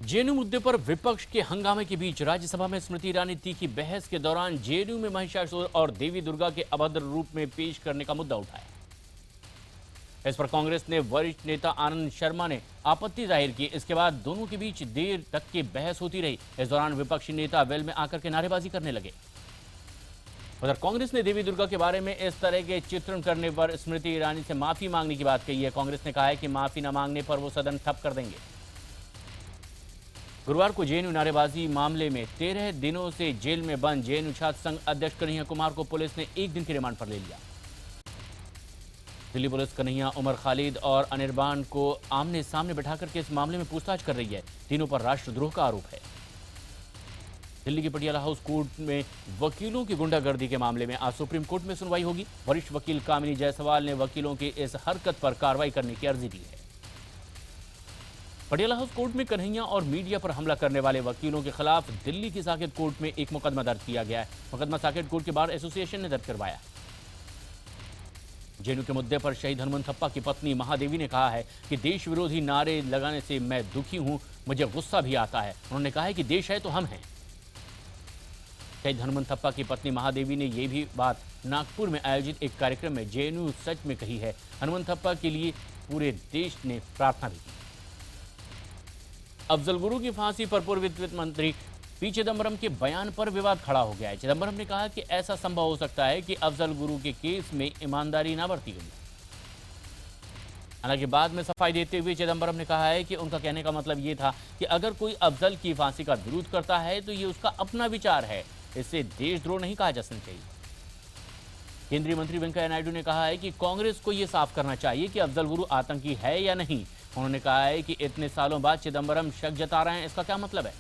JNU मुद्दे पर विपक्ष के हंगामे के बीच राज्यसभा में स्मृति ईरानी तीखी बहस के दौरान जेएनयू में महिषासुर और देवी दुर्गा के अभद्र रूप में पेश करने का मुद्दा उठाया। इस पर कांग्रेस ने वरिष्ठ नेता आनंद शर्मा ने आपत्ति जाहिर की। इसके बाद दोनों के बीच देर तक की बहस होती रही। इस दौरान विपक्षी नेता वेल में आकर के नारेबाजी करने लगे। उधर कांग्रेस ने देवी दुर्गा के बारे में इस तरह के चित्रण करने पर स्मृति ईरानी से माफी मांगने की बात कही है। कांग्रेस ने कहा है कि माफी न मांगने पर वो सदन ठप कर देंगे। गुरुवार को जेएनयू नारेबाजी मामले में 13 दिनों से जेल में बंद जेएनयू छात्र संघ अध्यक्ष कन्हैया कुमार को पुलिस ने 1 दिन की रिमांड पर ले लिया। दिल्ली पुलिस कन्हैया, उमर खालिद और अनिर्बान को आमने सामने बैठाकर के इस मामले में पूछताछ कर रही है। तीनों पर राष्ट्रद्रोह का आरोप है। दिल्ली की पटियाला हाउस कोर्ट में वकीलों की गुंडागर्दी के मामले में आज सुप्रीम कोर्ट में सुनवाई होगी। वरिष्ठ वकील कामिनी जायसवाल ने वकीलों की इस हरकत पर कार्रवाई करने की अर्जी दी है। पटियाला हाउस कोर्ट में कन्हैया और मीडिया पर हमला करने वाले वकीलों के खिलाफ दिल्ली की साकेत कोर्ट में एक मुकदमा दर्ज किया गया है। मुकदमा साकेत कोर्ट के बार एसोसिएशन ने दर्ज करवाया। जेएनयू के मुद्दे पर शहीद हनुमंत थप्पा की पत्नी महादेवी ने कहा है कि देश विरोधी नारे लगाने से मैं दुखी हूं, मुझे गुस्सा भी आता है। उन्होंने कहा है कि देश है तो हम हैं। शहीद हनुमंत थप्पा की पत्नी महादेवी ने यह भी बात नागपुर में आयोजित एक कार्यक्रम में जेएनयू सच में कही है। हनुमंत थप्पा के लिए पूरे देश ने प्रार्थना भी की। अफजल गुरु की फांसी पर पूर्व वित्त मंत्री पी चिदंबरम के बयान पर विवाद खड़ा हो गया है। चिदंबरम ने कहा कि ऐसा संभव हो सकता है कि अफजल गुरु के केस में ईमानदारी न बरती गई। हालांकि बाद में सफाई देते हुए चिदंबरम ने कहा है कि उनका कहने का मतलब ये था कि अगर कोई अफजल की फांसी का विरोध करता है तो ये उसका अपना विचार है, इससे देशद्रोह नहीं कहा जा सकना चाहिए। केंद्रीय मंत्री वेंकैया नायडू ने कहा है कि कांग्रेस को यह साफ करना चाहिए कि अफजल गुरु आतंकी है या नहीं। उन्होंने कहा है कि इतने सालों बाद चिदंबरम शक जता रहे हैं, इसका क्या मतलब है।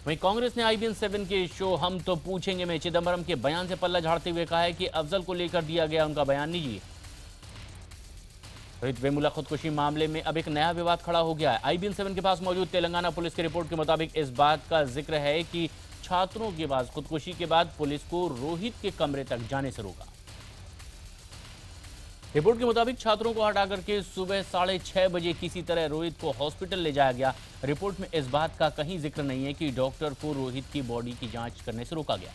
वहीं कांग्रेस ने IBN 7 के शो हम तो पूछेंगे में चिदंबरम के बयान से पल्ला झाड़ते हुए कहा है कि अफजल को लेकर दिया गया उनका बयान निजी है। रोहित वेमुला खुदकुशी मामले में अब एक नया विवाद खड़ा हो गया है। IBN 7 के पास मौजूद तेलंगाना पुलिस की रिपोर्ट के मुताबिक इस बात का जिक्र है कि छात्रों के पास खुदकुशी के बाद पुलिस को रोहित के कमरे तक जाने से रोका। रिपोर्ट के मुताबिक छात्रों को हटा करके सुबह 6:30 बजे किसी तरह रोहित को हॉस्पिटल ले जाया गया। रिपोर्ट में इस बात का कहीं जिक्र नहीं है कि डॉक्टर को रोहित की बॉडी की जांच करने से रोका गया।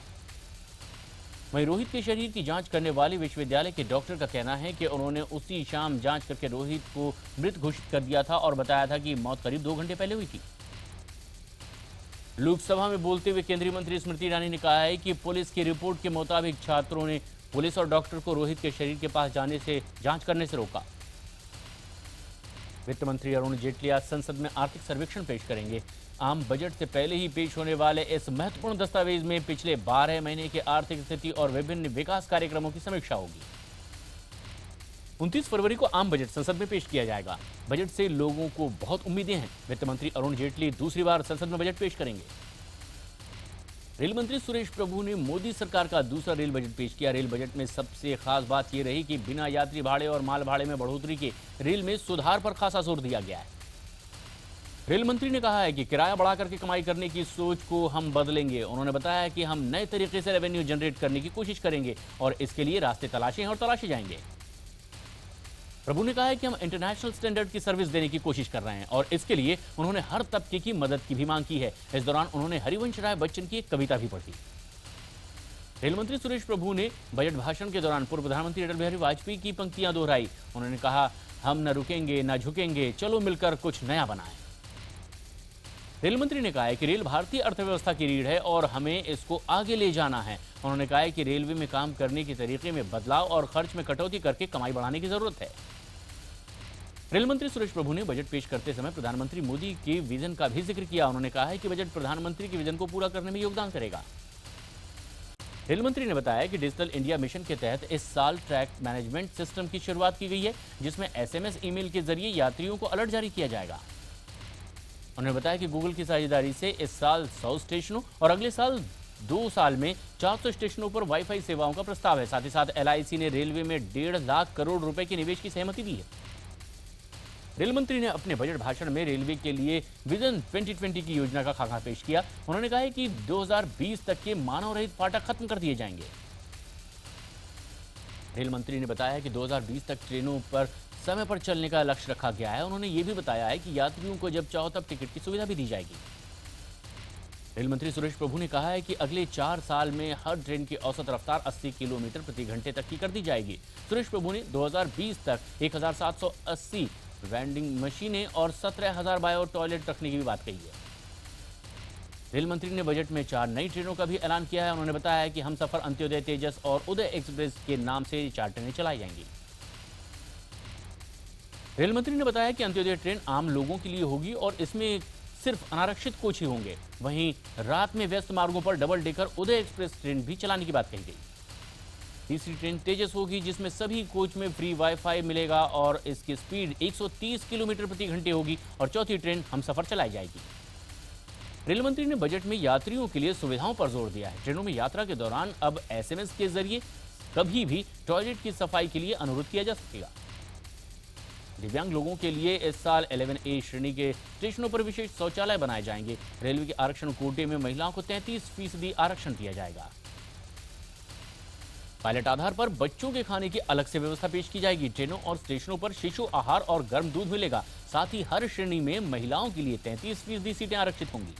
वहीं रोहित के शरीर की जांच करने वाले विश्वविद्यालय के डॉक्टर का कहना है कि उन्होंने उसी शाम जांच करके रोहित को मृत घोषित कर दिया था और बताया था कि मौत करीब 2 घंटे पहले हुई थी। लोकसभा में बोलते हुए केंद्रीय मंत्री स्मृति ईरानी ने कहा है कि पुलिस की रिपोर्ट के मुताबिक छात्रों ने पुलिस और डॉक्टर को रोहित के शरीर के पास जाने से जांच करने से रोका। वित्त मंत्री अरुण जेटली आज संसद में आर्थिक सर्वेक्षण पेश करेंगे। आम बजट से पहले ही पेश होने वाले इस महत्वपूर्ण दस्तावेज में पिछले 12 महीने की आर्थिक स्थिति और विभिन्न विकास कार्यक्रमों की समीक्षा होगी। 29 फरवरी को आम बजट संसद में पेश किया जाएगा। बजट से लोगों को बहुत उम्मीदें हैं। वित्त मंत्री अरुण जेटली दूसरी बार संसद में बजट पेश करेंगे। रेल मंत्री सुरेश प्रभु ने मोदी सरकार का दूसरा रेल बजट पेश किया। रेल बजट में सबसे खास बात यह रही कि बिना यात्री भाड़े और माल भाड़े में बढ़ोतरी के रेल में सुधार पर खासा जोर दिया गया है। रेल मंत्री ने कहा है कि किराया बढ़ाकर के कमाई करने की सोच को हम बदलेंगे। उन्होंने बताया कि हम नए तरीके से रेवेन्यू जनरेट करने की कोशिश करेंगे और इसके लिए रास्ते तलाशे और तलाशे जाएंगे। प्रभु ने कहा है कि हम इंटरनेशनल स्टैंडर्ड की सर्विस देने की कोशिश कर रहे हैं और इसके लिए उन्होंने हर तबके की मदद की भी मांग की है। इस दौरान उन्होंने हरिवंश राय बच्चन की एक कविता भी पढ़ी। रेल मंत्री सुरेश प्रभु ने बजट भाषण के दौरान पूर्व प्रधानमंत्री अटल बिहारी वाजपेयी की पंक्तियां दोहराई। उन्होंने कहा, हम न रुकेंगे न झुकेंगे, चलो मिलकर कुछ नया बनाएं। रेल मंत्री ने कहा है कि रेल भारतीय अर्थव्यवस्था की रीढ़ है और हमें इसको आगे ले जाना है। उन्होंने कहा है कि रेलवे में काम करने के तरीके में बदलाव और खर्च में कटौती करके कमाई बढ़ाने की जरूरत है। रेल मंत्री सुरेश प्रभु ने बजट पेश करते समय प्रधानमंत्री मोदी के विजन का भी जिक्र किया। उन्होंने कहा है कि बजट प्रधानमंत्री के विजन को पूरा करने में योगदान करेगा। रेल मंत्री ने बताया कि डिजिटल इंडिया मिशन के तहत इस साल ट्रैक मैनेजमेंट सिस्टम की शुरुआत की गई है, जिसमें SMS ईमेल के जरिए यात्रियों को अलर्ट जारी किया जाएगा। उन्होंने बताया कि गूगल की साझेदारी से इस साल 100 स्टेशनों और अगले साल 2 साल में 400 स्टेशनों पर वाईफाई सेवाओं का प्रस्ताव है। साथ ही साथ LIC ने रेलवे में 1.5 लाख करोड़ रुपए के निवेश की सहमति दी है। रेल मंत्री ने अपने बजट भाषण में रेलवे के लिए विजन 2020 की योजना का खाका पेश किया। उन्होंने कहा है कि 2020 तक के मानव रहित फाटक खत्म कर दिए जाएंगे। रेल मंत्री ने बताया कि 2020 तक ट्रेनों पर समय पर चलने का लक्ष्य रखा गया है। उन्होंने ये भी बताया है कि यात्रियों को जब चाहो तब टिकट की सुविधा भी दी जाएगी। रेल मंत्री सुरेश प्रभु ने कहा है कि अगले 4 साल में हर ट्रेन की औसत रफ्तार 80 किलोमीटर प्रति घंटे तक की कर दी जाएगी। सुरेश प्रभु ने 2020 तक 1780 वेंडिंग मशीनें और 17,000 बायो टॉयलेट रखने की भी बात कही है। रेल मंत्री ने बजट में 4 नई ट्रेनों का भी ऐलान किया है। उन्होंने बताया है कि हमसफर, अंत्योदय, तेजस और उदय एक्सप्रेस के नाम से 4 ट्रेनें चलाई जाएंगी। रेल मंत्री ने बताया कि अंत्योदय ट्रेन आम लोगों के लिए होगी और इसमें सिर्फ अनारक्षित कोच ही होंगे। वहीं रात में व्यस्त मार्गों पर डबल डेकर उदय एक्सप्रेस ट्रेन भी चलाने की बात कही गई। तीसरी ट्रेन तेजस होगी, जिसमें सभी कोच में फ्री वाईफाई मिलेगा और इसकी स्पीड 130 किलोमीटर प्रति घंटे होगी। और चौथी ट्रेन हमसफर चलाई जाएगी। रेल मंत्री ने बजट में यात्रियों के लिए सुविधाओं पर जोर दिया है। ट्रेनों में यात्रा के दौरान अब SMS के जरिए कभी भी टॉयलेट की सफाई के लिए अनुरोध किया जा सकेगा। दिव्यांग लोगों के लिए इस साल 11A श्रेणी के स्टेशनों पर विशेष शौचालय बनाए जाएंगे। रेलवे के आरक्षण कोटे में महिलाओं को 33% आरक्षण दिया जाएगा। पायलट आधार पर बच्चों के खाने की अलग से व्यवस्था पेश की जाएगी। ट्रेनों और स्टेशनों पर शिशु आहार और गर्म दूध मिलेगा। साथ ही हर श्रेणी में महिलाओं के लिए 33% सीटें आरक्षित होंगी।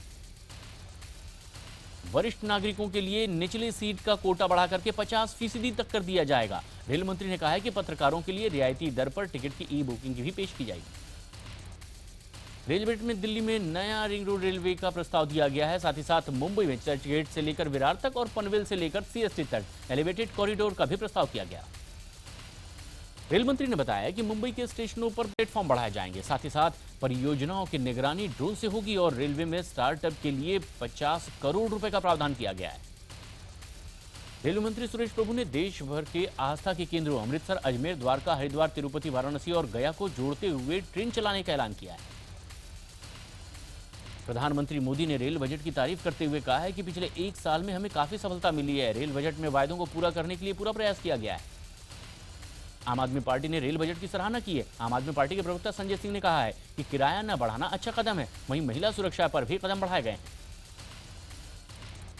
वरिष्ठ नागरिकों के लिए निचली सीट का कोटा बढ़ाकर के 50% तक कर दिया जाएगा। रेल मंत्री ने कहा है कि पत्रकारों के लिए रियायती दर पर टिकट की ई-बुकिंग भी पेश की जाएगी। रेल बजट में दिल्ली में नया रिंग रोड रेलवे का प्रस्ताव दिया गया है। साथ ही साथ मुंबई में चर्च गेट से लेकर विरार तक और पनवेल से लेकर CST तक एलिवेटेड कॉरिडोर का भी प्रस्ताव किया गया। रेल मंत्री ने बताया कि मुंबई के स्टेशनों पर प्लेटफॉर्म बढ़ाए जाएंगे। साथ ही साथ परियोजनाओं की निगरानी ड्रोन से होगी और रेलवे में स्टार्टअप के लिए 50 करोड़ रुपए का प्रावधान किया गया है। रेल मंत्री सुरेश प्रभु ने देश भर के आस्था के केंद्रों अमृतसर, अजमेर, द्वारका, हरिद्वार, तिरुपति, वाराणसी और गया को जोड़ते हुए ट्रेन चलाने का ऐलान किया है। प्रधानमंत्री मोदी ने रेल बजट की तारीफ करते हुए कहा है कि पिछले 1 साल में हमें काफी सफलता मिली है। रेल बजट में वायदों को पूरा करने के लिए पूरा प्रयास किया गया है। आम आदमी पार्टी ने रेल बजट की सराहना की है। आम आदमी पार्टी के प्रवक्ता संजय सिंह ने कहा है कि किराया न बढ़ाना अच्छा कदम है। वहीं महिला सुरक्षा पर भी कदम बढ़ाए गए हैं।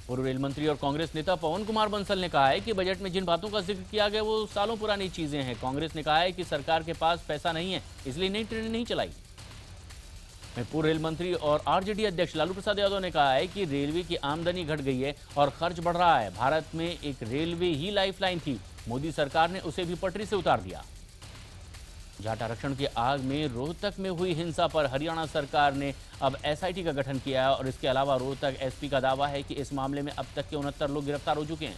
पूर्व रेल मंत्री और कांग्रेस नेता पवन कुमार बंसल ने कहा है कि बजट में जिन बातों का जिक्र किया गया वो सालों पुरानी चीजें हैं। कांग्रेस ने कहा है कि सरकार के पास पैसा नहीं है, इसलिए नई ट्रेनें नहीं चलाई। पूर्व रेल मंत्री और RJD अध्यक्ष लालू प्रसाद यादव ने कहा है कि रेलवे की आमदनी घट गई है और खर्च बढ़ रहा है। भारत में एक रेलवे ही लाइफलाइन थी, मोदी सरकार ने उसे भी पटरी से उतार दिया। जाट आरक्षण की आग में रोहतक में हुई हिंसा पर हरियाणा सरकार ने अब SIT का गठन किया है और इसके अलावा रोहतक SP का दावा है कि इस मामले में अब तक के 69 लोग गिरफ्तार हो चुके हैं।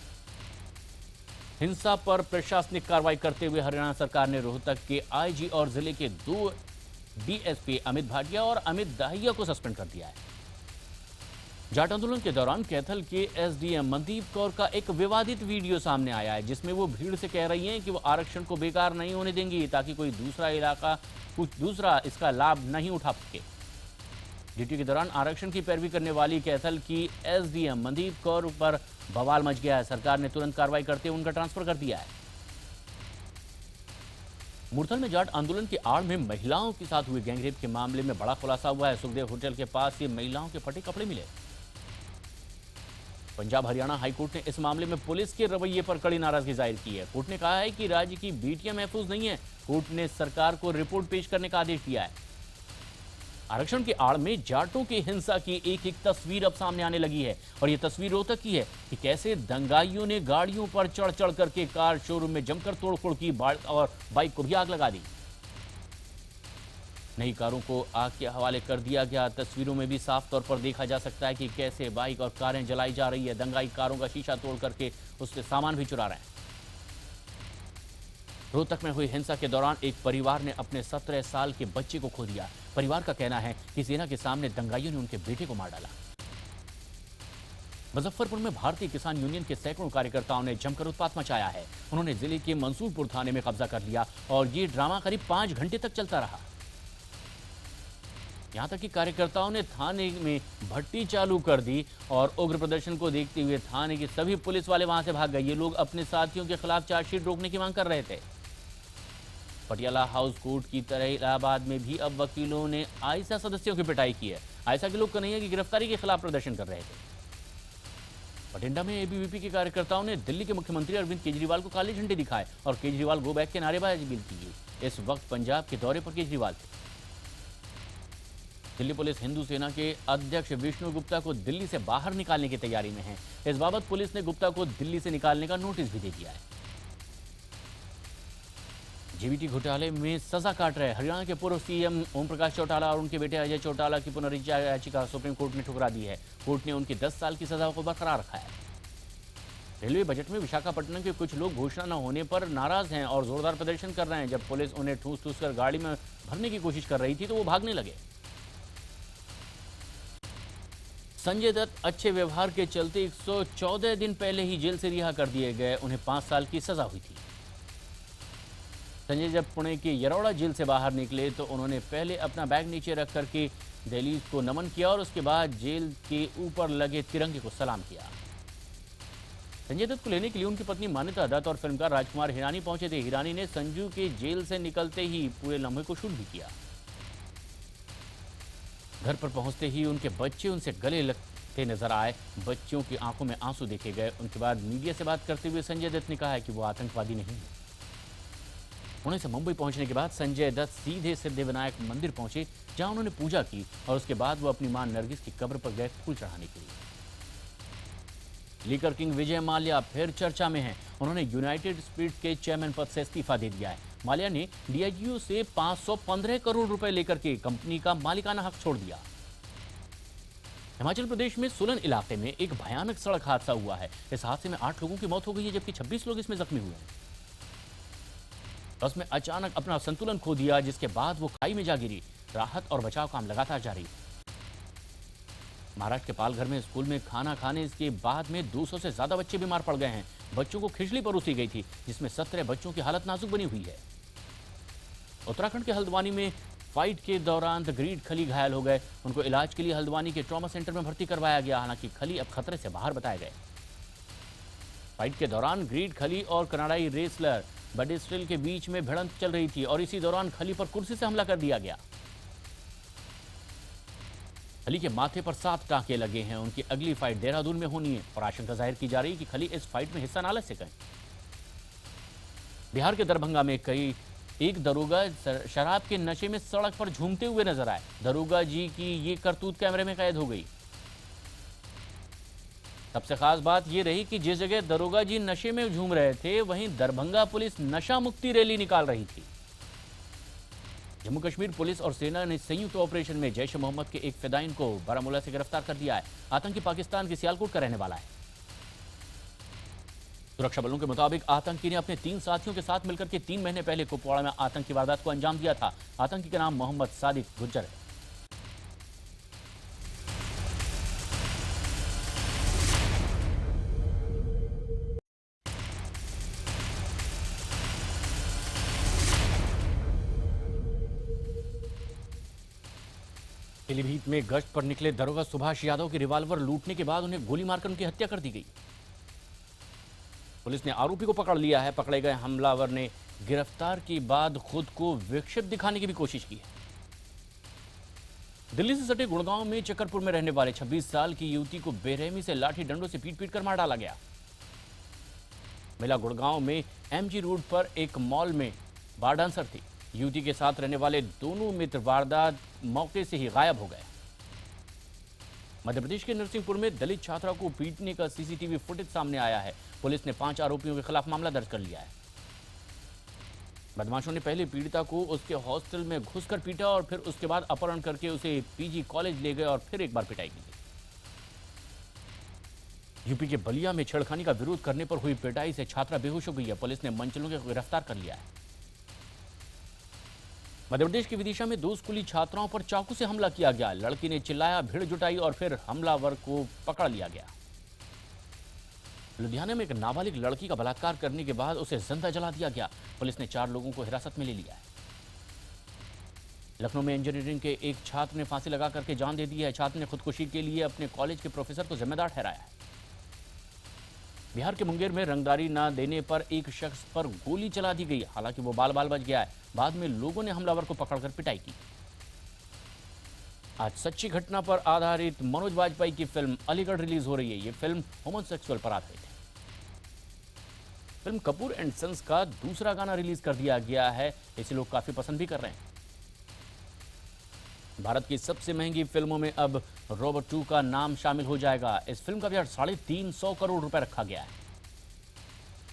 हिंसा पर प्रशासनिक कार्रवाई करते हुए हरियाणा सरकार ने रोहतक के IG और जिले के 2 DSP अमित भाटिया और अमित दाहिया को सस्पेंड कर दिया है। जाट आंदोलन के दौरान कैथल के SDM मनदीप कौर का एक विवादित वीडियो सामने आया है, जिसमें वो भीड़ से कह रही हैं कि वो आरक्षण को बेकार नहीं होने देंगी ताकि कोई दूसरा इसका लाभ नहीं उठा सके। ड्यूटी के दौरान आरक्षण की पैरवी करने वाली कैथल की SDM मनदीप कौर पर बवाल मच गया है। सरकार ने तुरंत कार्रवाई करते हुए उनका ट्रांसफर कर दिया है। मुरथल में जाट आंदोलन की आड़ में महिलाओं के साथ हुए गैंगरेप के मामले में बड़ा खुलासा हुआ है। सुखदेव होटल के पास ये महिलाओं के फटे कपड़े मिले। पंजाब हरियाणा हाईकोर्ट ने इस मामले में पुलिस के रवैये पर कड़ी नाराजगी जाहिर की है। कोर्ट ने कहा है कि राज्य की बेटियां महफूज नहीं है। कोर्ट ने सरकार को रिपोर्ट पेश करने का आदेश दिया है। आरक्षण की आड़ में जाटों की हिंसा की एक तस्वीर अब सामने आने लगी है और यह तस्वीर रोहतक की है कि कैसे दंगाइयों ने गाड़ियों पर चढ़ चढ़ करके कार शोरूम में जमकर तोड़फोड़ की और बाइक को भी आग लगा दी। नई कारों को आग के हवाले कर दिया गया। तस्वीरों में भी साफ तौर पर देखा जा सकता है कि कैसे बाइक और कारें जलाई जा रही है। दंगाई कारों का शीशा तोड़ करके उससे सामान भी चुरा रहे हैं। रोहतक में हुई हिंसा के दौरान एक परिवार ने अपने 17 साल के बच्चे को खो दिया। परिवार का कहना है कि सेना के सामने दंगाइयों ने उनके बेटे को मार डाला। मुजफ्फरपुर में भारतीय किसान यूनियन के सैकड़ों कार्यकर्ताओं ने जमकर उत्पात मचाया है। उन्होंने जिले के मंसूरपुर थाने में कब्जा कर लिया और ये ड्रामा करीब 5 घंटे तक चलता रहा। यहां तक कि कार्यकर्ताओं ने थाने में भट्टी चालू कर दी और उग्र प्रदर्शन को देखते हुए थाने के सभी पुलिस वाले वहां से भाग गए। ये लोग अपने साथियों के खिलाफ चार्जशीट रोकने की मांग कर रहे थे। पटियाला हाउस कोर्ट की तरह इलाहाबाद में भी अब वकीलों ने आयसा सदस्यों की पिटाई की है। आयसा के लोग कन्हैया की गिरफ्तारी के खिलाफ प्रदर्शन कर रहे थे। बठिंडा में एबीवीपी के कार्यकर्ताओं ने दिल्ली के मुख्यमंत्री अरविंद केजरीवाल को काले झंडे दिखाए और केजरीवाल गो बैक के नारेबाजी भी की। इस वक्त पंजाब के दौरे पर केजरीवाल थे। दिल्ली पुलिस हिंदू सेना के अध्यक्ष विष्णु गुप्ता को दिल्ली से बाहर निकालने की तैयारी में है। इस बाबत पुलिस ने गुप्ता को दिल्ली से निकालने का नोटिस भी दे दिया है। जीबीटी घोटाले में सजा काट रहे हरियाणा के पूर्व सीएम ओम प्रकाश चौटाला और उनके बेटे अजय चौटाला की पुनर्विचार याचिका सुप्रीम कोर्ट ने ठुकरा दी है। कोर्ट ने उनकी 10 साल की सजा को बरकरार रखा है। रेलवे बजट में विशाखापट्टनम के कुछ लोग घोषणा न होने पर नाराज हैं और जोरदार प्रदर्शन कर रहे हैं। जब पुलिस उन्हें ठूस ठूस कर गाड़ी में भरने की कोशिश कर रही थी तो वो भागने लगे। संजय दत्त अच्छे व्यवहार के चलते 114 दिन पहले ही जेल से रिहा कर दिए गए। उन्हें 5 साल की सजा हुई थी। संजय जब पुणे के यरौड़ा जेल से बाहर निकले तो उन्होंने पहले अपना बैग नीचे रख करके दहलीज को नमन किया और उसके बाद जेल के ऊपर लगे तिरंगे को सलाम किया। संजय दत्त को लेने के लिए उनकी पत्नी मान्यता दत्त और फिल्मकार राजकुमार हिरानी पहुंचे थे। हिरानी ने संजू के जेल से निकलते ही पूरे लम्हे को शूट भी किया। घर पर पहुंचते ही उनके बच्चे उनसे गले लगते नजर आए। बच्चों की आंखों में आंसू देखे गए। उनके बाद मीडिया से बात करते हुए संजय दत्त ने कहा है कि वो आतंकवादी नहीं है। पुणे से मुंबई पहुंचने के बाद संजय दत्त सीधे सिद्धिविनायक मंदिर पहुंचे, जहां उन्होंने पूजा की और उसके बाद वो अपनी मां नरगिस की कब्र पर गए फूल चढ़ाने के लिए। लीकर किंग विजय माल्या फिर चर्चा में हैं। उन्होंने यूनाइटेड स्पिरिट के चेयरमैन पद से इस्तीफा दे दिया है। माल्या ने डीआईजीओ से 515 करोड़ रुपए लेकर के कंपनी का मालिकाना हक छोड़ दिया। हिमाचल प्रदेश में सोलन इलाके में एक भयानक सड़क हादसा हुआ है। इस हादसे में 8 लोगों की मौत हो गई है, जबकि 26 लोग इसमें जख्मी हुए हैं। बस में अचानक अपना संतुलन खो दिया, जिसके बाद वो खाई में जा गिरी। राहत और बचाव काम लगातार जारी। महाराष्ट्र के पालघर में स्कूल में खाना खाने के बाद में 200 से ज्यादा बच्चे बीमार पड़ गए हैं। बच्चों को खिचड़ी परोसी गई थी, जिसमें 17 बच्चों की हालत नाजुक बनी हुई है। उत्तराखंड के हल्द्वानी में फाइट के दौरान ग्रीड खली घायल हो गए। उनको इलाज के लिए हल्द्वानी के ट्रॉमा सेंटर में भर्ती करवाया गया। हालांकि खली अब खतरे से बाहर बताए गए। फाइट के दौरान ग्रीड खली और कनाडाई रेसलर बडे स्टिल के बीच में भिड़ंत चल रही थी और इसी दौरान खली पर कुर्सी से हमला कर दिया गया। खली के माथे पर 7 टांके लगे हैं। उनकी अगली फाइट देहरादून में होनी है और आशंका जाहिर की जा रही है कि खली इस फाइट में हिस्सा ना ले सकें। बिहार के दरभंगा में एक दरोगा शराब के नशे में सड़क पर झूमते हुए नजर आए। दरोगा जी की ये करतूत कैमरे में कैद हो गई। सबसे खास बात यह रही कि जिस जगह दरोगा जी नशे में झूम रहे थे, वहीं दरभंगा पुलिस नशा मुक्ति रैली निकाल रही थी। जम्मू कश्मीर पुलिस और सेना ने संयुक्त ऑपरेशन में जैश ए मोहम्मद के एक फिदाइन को बारामूला से गिरफ्तार कर लिया है। आतंकी पाकिस्तान के सियालकोट का रहने वाला है। सुरक्षा बलों के मुताबिक आतंकी ने अपने 3 साथियों के साथ मिलकर के 3 महीने पहले कुपवाड़ा में आतंकी वारदात को अंजाम दिया था। आतंकी का नाम मोहम्मद सादिक गुज्जर है। पीलीभीत में गश्त पर निकले दरोगा सुभाष यादव के रिवॉल्वर लूटने के बाद उन्हें गोली मारकर उनकी हत्या कर दी गई। पुलिस ने आरोपी को पकड़ लिया है। पकड़े गए हमलावर ने गिरफ्तार के बाद खुद को विक्षिप्त दिखाने की भी कोशिश की है। दिल्ली से सटे गुड़गांव में चक्करपुर में रहने वाले 26 साल की युवती को बेरहमी से लाठी डंडों से पीट कर मार डाला गया। महिला गुड़गांव में एमजी रोड पर एक मॉल में बार डांसर थी। युवती के साथ रहने वाले दोनों मित्र वारदात मौके से ही गायब हो गए। मध्य प्रदेश के नरसिंहपुर में दलित छात्रा को पीटने का सीसीटीवी फुटेज सामने आया है। पुलिस ने 5 आरोपियों के खिलाफ मामला दर्ज कर लिया है। बदमाशों ने पहले पीड़िता को उसके हॉस्टल में घुसकर पीटा और फिर उसके बाद अपहरण करके उसे पीजी कॉलेज ले गए और फिर एक बार पिटाई की। यूपी के बलिया में छेड़खानी का विरोध करने पर हुई पिटाई से छात्रा बेहोश हो गई है। पुलिस ने मंचलों को गिरफ्तार कर लिया है। मध्य प्रदेश के विदिशा में 2 स्कूली छात्राओं पर चाकू से हमला किया गया। लड़की ने चिल्लाया, भीड़ जुटाई और फिर हमलावर को पकड़ लिया गया। लुधियाना में एक नाबालिग लड़की का बलात्कार करने के बाद उसे जिंदा जला दिया गया। पुलिस ने 4 लोगों को हिरासत में ले लिया है। लखनऊ में इंजीनियरिंग के एक छात्र ने फांसी लगा करके जान दे दी है। छात्र ने खुदकुशी के लिए अपने कॉलेज के प्रोफेसर को जिम्मेदार ठहराया है। बिहार के मुंगेर में रंगदारी न देने पर एक शख्स पर गोली चला दी गई। हालांकि वो बाल बाल बच गया है। बाद में लोगों ने हमलावर को पकड़कर पिटाई की। आज सच्ची घटना पर आधारित मनोज वाजपेयी की फिल्म अलीगढ़ रिलीज हो रही है। ये फिल्म होमोसेक्सुअल पर आधारित है। फिल्म कपूर एंड सन्स का दूसरा गाना रिलीज कर दिया गया है। इसे लोग काफी पसंद भी कर रहे हैं। भारत की सबसे महंगी फिल्मों में अब रोबोट 2 का नाम शामिल हो जाएगा। इस फिल्म का बजट 350 करोड़ रुपए रखा गया है।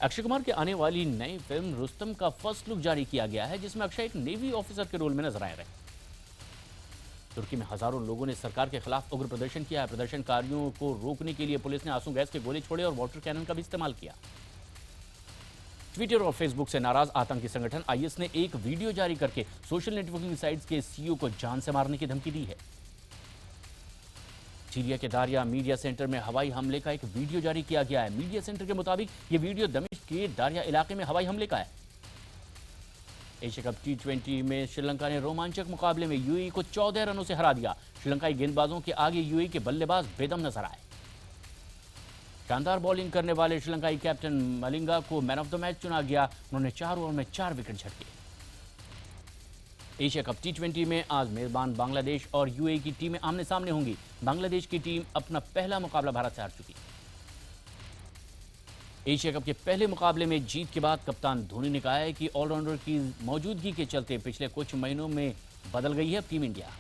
अक्षय कुमार की आने वाली नई फिल्म रुस्तम का फर्स्ट लुक जारी किया गया है, जिसमें अक्षय एक नेवी ऑफिसर के रोल में नजर आए रहे। तुर्की में हजारों लोगों ने सरकार के खिलाफ उग्र प्रदर्शन किया है। प्रदर्शनकारियों को रोकने के लिए पुलिस ने आंसू गैस के गोले छोड़े और वाटर कैनन का भी इस्तेमाल किया। ट्विटर और फेसबुक से नाराज आतंकी संगठन आईएस ने एक वीडियो जारी करके सोशल नेटवर्किंग साइट्स के सीईओ को जान से मारने की धमकी दी है। सीरिया के दारिया मीडिया सेंटर में हवाई हमले का एक वीडियो जारी किया गया है। मीडिया सेंटर के मुताबिक यह वीडियो दमिश्क के दारिया इलाके में हवाई हमले का है। एशिया कप T20 में श्रीलंका ने रोमांचक मुकाबले में यूएई को 14 रनों से हरा दिया। श्रीलंकाई गेंदबाजों के आगे यूएई के बल्लेबाज बेदम नजर आए। शानदार बॉलिंग करने वाले श्रीलंकाई कैप्टन मलिंगा को मैन ऑफ द मैच चुना गया। उन्होंने 4 ओवर में 4 विकेट झटके। एशिया कप T20 में आज मेजबान बांग्लादेश और यूएई की टीमें आमने सामने होंगी। बांग्लादेश की टीम अपना पहला मुकाबला भारत से हार चुकी। एशिया कप के पहले मुकाबले में जीत के बाद कप्तान धोनी ने कहा है कि ऑलराउंडर की मौजूदगी के चलते पिछले कुछ महीनों में बदल गई है टीम इंडिया।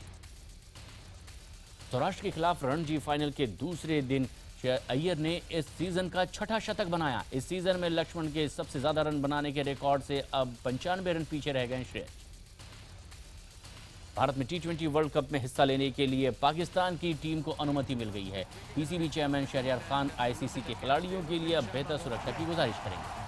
सौराष्ट्र के खिलाफ रणजी फाइनल के दूसरे दिन अय्यर ने इस सीजन का 6ठा शतक बनाया। इस सीजन में लक्ष्मण के सबसे ज्यादा रन बनाने के रिकॉर्ड से अब 95 रन पीछे रह गए श्रेयस। भारत में T20 वर्ल्ड कप में हिस्सा लेने के लिए पाकिस्तान की टीम को अनुमति मिल गई है। PCB chairman Shahryar Khan ICC के खिलाड़ियों के लिए अब बेहतर सुरक्षा की गुजारिश करेंगे।